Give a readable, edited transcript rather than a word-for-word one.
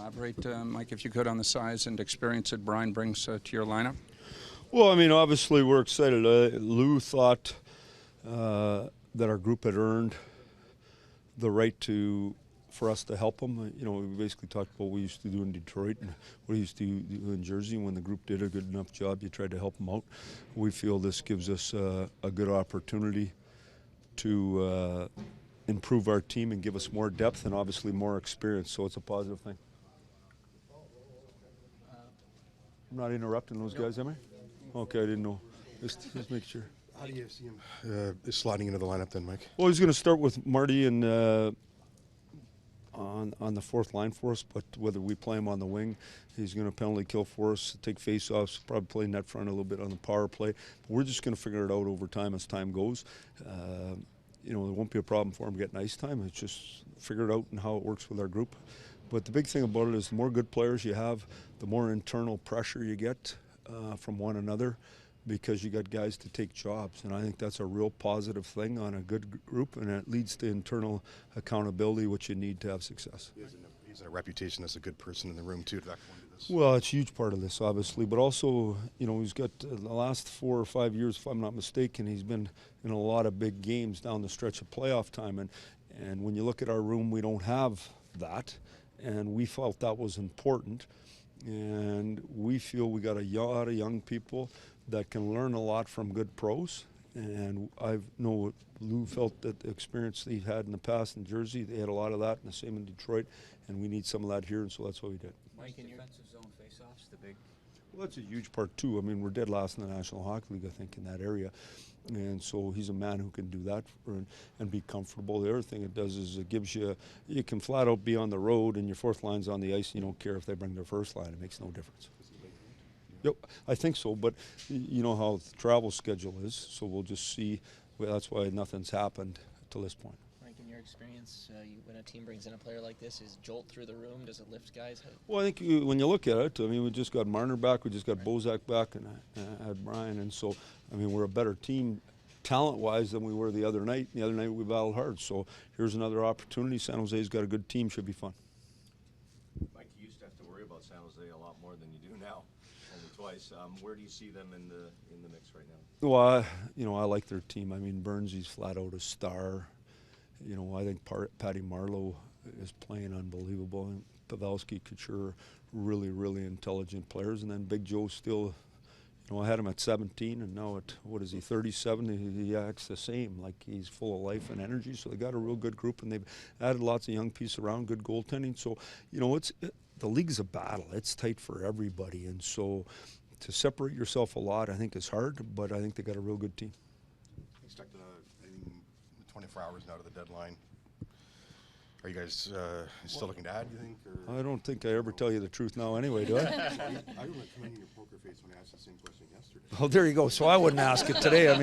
Elaborate, Mike, if you could, on the size and experience that Brian brings to your lineup. Well, I mean, obviously we're excited. Lou thought that our group had earned the right for us to help him. You know, we basically talked about what we used to do in Detroit and what we used to do in Jersey. When the group did a good enough job, you tried to help them out. We feel this gives us a good opportunity to improve our team and give us more depth and obviously more experience. So it's a positive thing. I'm not interrupting those guys, am I? Okay, I didn't know. Just make sure. How do you see him sliding into the lineup then, Mike? Well, he's going to start with Marty and on the fourth line for us, but whether we play him on the wing, he's going to penalty kill for us, take face-offs, probably play net front a little bit on the power play. But we're just going to figure it out over time as time goes. You know, there won't be a problem for him getting ice time. It's just figure it out and how it works with our group. But the big thing about it is the more good players you have, the more internal pressure you get from one another, because you got guys to take jobs, and I think that's a real positive thing on a good group, and it leads to internal accountability, which you need to have success. He's a reputation as a good person in the room too. Does that go into this? Well, it's a huge part of this, obviously, but also, you know, he's got the last 4 or 5 years, if I'm not mistaken, he's been in a lot of big games down the stretch of playoff time, and when you look at our room, we don't have that, and we felt that was important, and we feel we got a lot of young people that can learn a lot from good pros. And I know Lou felt that the experience that he had in the past in Jersey, they had a lot of that, and the same in Detroit, and we need some of that here, and so that's what we did. Mike, in your defensive zone face-offs, the big. Well, that's a huge part too. I mean, we're dead last in the National Hockey League, I think, in that area, and so he's a man who can do that and be comfortable. The other thing it does is it gives you can flat out be on the road, and your fourth line's on the ice, and you don't care if they bring their first line. It makes no difference. Yep, I think so, but you know how the travel schedule is, so we'll just see. Well, that's why nothing's happened till this point. Mike, in your experience, when a team brings in a player like this, is jolt through the room? Does it lift guys? Well, I think when you look at it, I mean, we just got Marner back, we just got Bozak back, and had Brian, and so, I mean, we're a better team talent-wise than we were the other night. The other night we battled hard, so here's another opportunity. San Jose's got a good team, should be fun. Mike, you used to have to worry about San Jose a lot more than you do now. Twice. Where do you see them in the mix right now? Well, you know, I like their team. I mean, Burnsy's flat out a star. You know, I think Patty Marleau is playing unbelievable. And Pavelski, Couture, really, really intelligent players. And then Big Joe still, you know, I had him at 17, and now at, what is he, 37? He acts the same, like he's full of life and energy. So they got a real good group, and they've added lots of young pieces around, good goaltending. So, you know, the league's a battle. It's tight for everybody, and so to separate yourself a lot, I think, is hard, but I think they got a real good team. Expect 24 hours now to the deadline. Are you guys still looking to add, you think? Or? I don't think I ever tell you the truth now anyway, do I? I remember commending your poker face when I asked the same question yesterday. Oh, there you go. So I wouldn't ask it today. I mean,